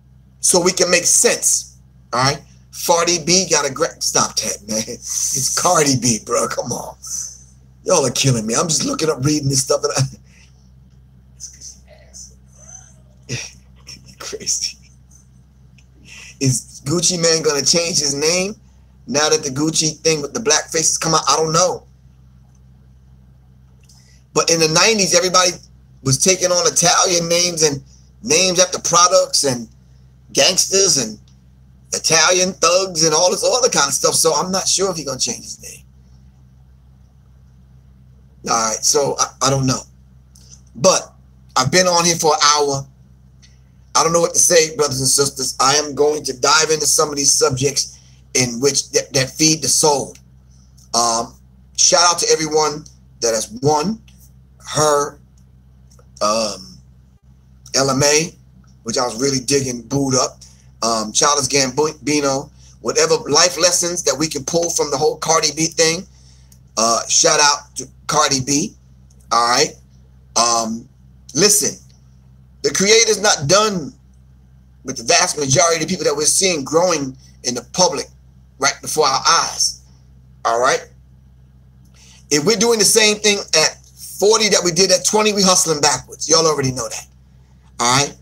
so we can make sense. All right. Cardi B got a great, stop that, man. It's Cardi B, bro. Come on. Y'all are killing me. I'm just looking up, reading this stuff. Crazy. Is Gucci Man gonna change his name now that the Gucci thing with the black faces come out? I don't know. But in the 90s, everybody was taking on Italian names and names after products and gangsters and Italian thugs and all this other kind of stuff. So I'm not sure if he's gonna change his name. All right, so I don't know. But I've been on here for an hour. I don't know what to say, brothers and sisters. I am going to dive into some of these subjects in which that feed the soul. Shout out to everyone that has won her LMA, which I was really digging, booed up. Childish Gambino, whatever life lessons that we can pull from the whole Cardi B thing. Shout out to Cardi B. All right. Listen. The Creator's not done with the vast majority of the people that we're seeing growing in the public right before our eyes. All right? If we're doing the same thing at 40 that we did at 20, we hustling backwards. Y'all already know that. All right?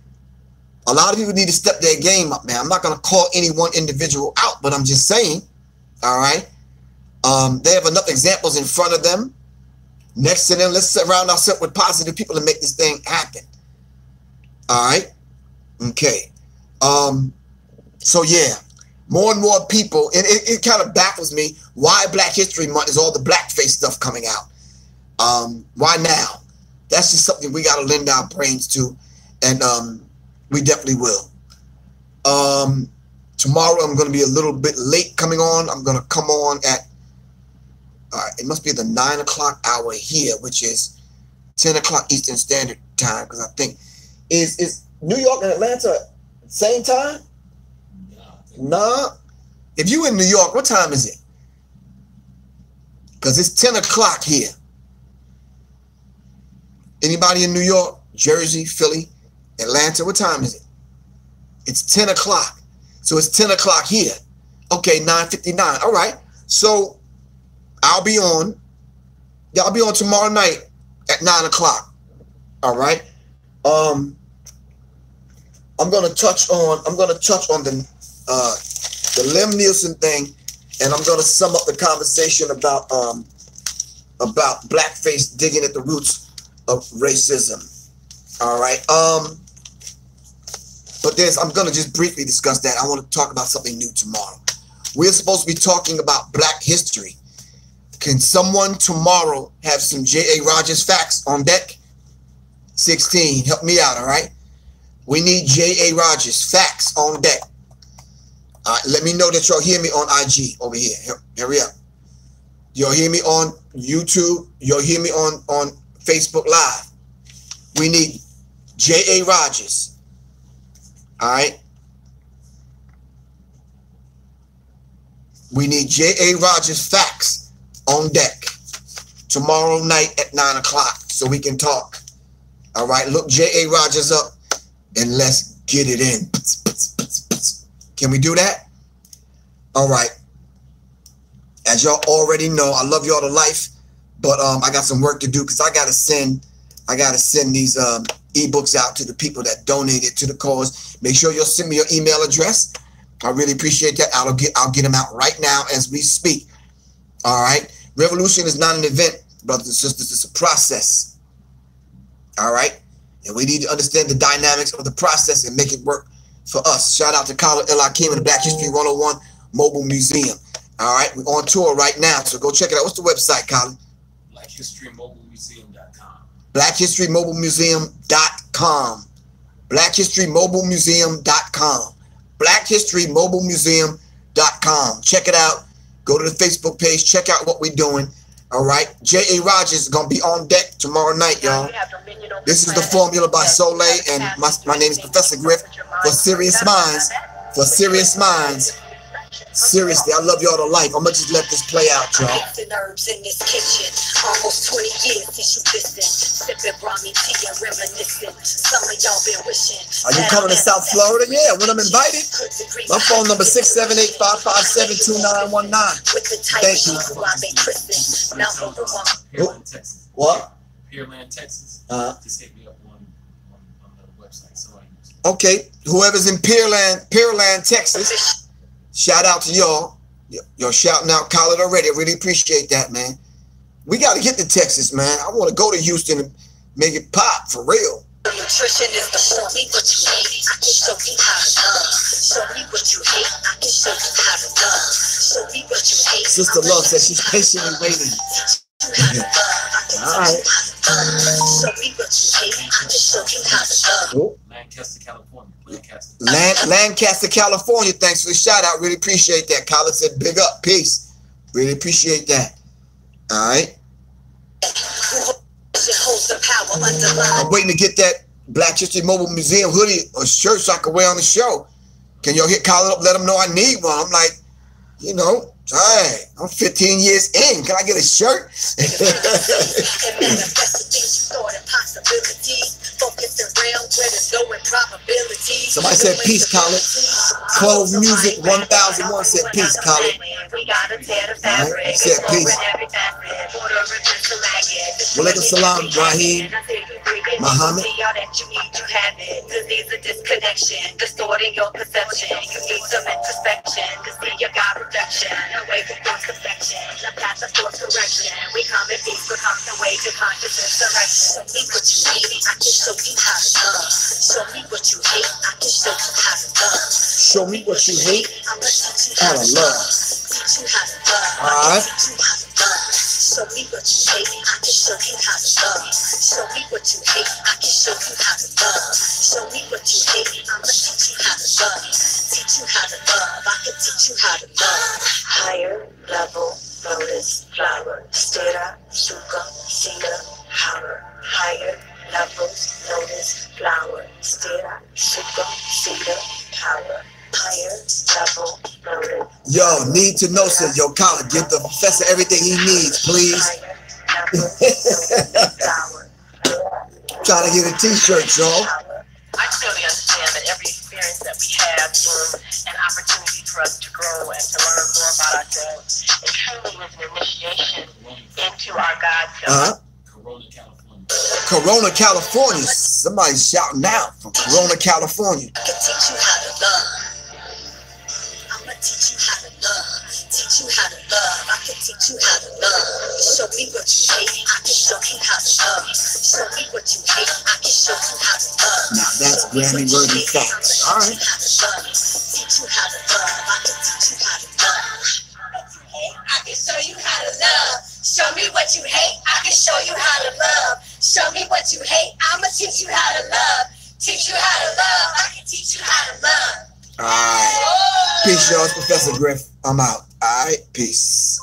A lot of people need to step their game up, man. I'm not going to call any one individual out, but I'm just saying, all right? They have enough examples in front of them. Next to them, let's surround ourselves with positive people and make this thing happen. All right. Okay. So yeah, more and more people, and it kind of baffles me why Black History Month is all the blackface stuff coming out. Why now? That's just something we got to lend our brains to, and we definitely will. Tomorrow I'm going to be a little bit late coming on. I'm going to come on at it must be the 9 o'clock hour here, which is 10 o'clock Eastern Standard Time, because I think is New York and Atlanta same time? Nah. If you in New York, what time is it? Because it's 10 o'clock here. Anybody in New York, Jersey, Philly, Atlanta, what time is it? It's 10 o'clock. So it's 10 o'clock here. Okay, 9:59. All right. So I'll be on. Y'all be on tomorrow night at 9 o'clock. All right. I'm gonna touch on the Lem Nielsen thing, and I'm gonna sum up the conversation about blackface digging at the roots of racism. All right. But I'm gonna just briefly discuss that. I want to talk about something new tomorrow. We're supposed to be talking about Black history. Can someone tomorrow have some J.A. Rogers facts on deck? 16, help me out, all right? We need J.A. Rogers facts on deck. All right, let me know that y'all hear me on IG over here. Hurry up. Y'all hear me on YouTube. Y'all hear me on Facebook Live. We need J.A. Rogers. All right? We need J.A. Rogers facts on deck tomorrow night at 9 o'clock so we can talk. All right, look J.A. Rogers up and let's get it in. Can we do that? All right. As y'all already know, I love y'all to life, but I got some work to do because I got to send I got to send these ebooks out to the people that donated to the cause. Make sure you'll send me your email address. I really appreciate that. I'll get them out right now as we speak. All right. Revolution is not an event, brothers and sisters. It's a process. All right. And we need to understand the dynamics of the process and make it work for us. Shout out to Khalid El Hakim and the Black History 101 Mobile Museum. All right. We're on tour right now, so go check it out. What's the website, Khalid? BlackHistoryMobileMuseum.com. BlackHistoryMobileMuseum.com. BlackHistoryMobileMuseum.com. BlackHistoryMobileMuseum.com. Check it out. Go to the Facebook page. Check out what we're doing. All right. J.A. Rogers is going to be on deck tomorrow night, y'all. This is The Formula by Soleil, and my name is Professor Griff for Sirius Mindz. For Sirius Mindz. Seriously, I love y'all to life. I'm going to just let this play out, y'all. Herbs in this kitchen. Almost 20 years since you listened. Sipping Grammy tea and reminiscing. Some of y'all been wishing. Are you coming to South Florida? Yeah, when I'm invited. My phone number 678-557-2919. Thank you. What? Pearland, Texas. Just hit me up on the website. So okay, whoever's in Pearland, Texas. Shout out to y'all. You're shouting out Khalid already. I really appreciate that, man. We got to get to Texas, man. I want to go to Houston and make it pop for real. Nutrition is the show me what you hate. I can show you how to love. Show me what you hate. I can show you how to love. Show me what you hate. Sister Love says she's patiently waiting. All right. Show me what you hate. I can show you how to love. Lancaster, California. Lancaster, California. Thanks for the shout out. Really appreciate that. Khalid said big up. Peace. Really appreciate that. All right. I'm waiting to get that Black History Mobile Museum hoodie or shirt so I can wear on the show. Can y'all hit Khalid up? Let him know I need one. I'm like, you know, hey, I'm 15 years in. Can I get a shirt? Somebody said peace, Khalid. Clove Music 1001 said peace, Khalid. Right, he said peace. Walaikum salam, Raheem. Muhammad. Distorting your perception. You need some introspection to see your God reflection. Away from false perfection. The path of course correction. We come in peace, become the way to consciousness direction. Show me what you hate, I can show you how to love. Show me what you hate, I can show you how to love. Show me what you hate, I'ma teach you how to love. Teach you how to love. All right. Teach you how to love. Show me what you hate, I can show you how to love. Show me what you hate, I can show you how to love. Show me what you hate, I'ma teach you how to love. Teach you how to love, I can teach you how to love. Higher level, lotus, flower, stera, suka, cedar, power. Higher levels, lotus, flower, stera, suka, cedar, power. Higher level, lotus. Yo, need to know, says yo, Khalid, give the professor everything he needs, please. Trying to get a t-shirt, y'all. I clearly understand that every experience that we have is an opportunity for us to grow and to learn more about ourselves. It truly is an initiation into our God self. Corona, California. Corona, California. Somebody's shouting out from Corona, California. I can teach you how to love. I'ma teach you how to love. Teach you how to love. I can teach you how to love. Show me what you hate. I can show you how to love. Show me what you hate. I can show you how to love. Now that's Grammy worthy facts. All right. Teach you how to love. I can teach you how to love. I can show you how to love. Show me what you hate. I can show you how to love. Show me what you hate. I'ma teach you how to love. Teach you how to love. I can teach you how to love. All right. Peace, y'all. It's Professor Griff. I'm out. All right. Peace.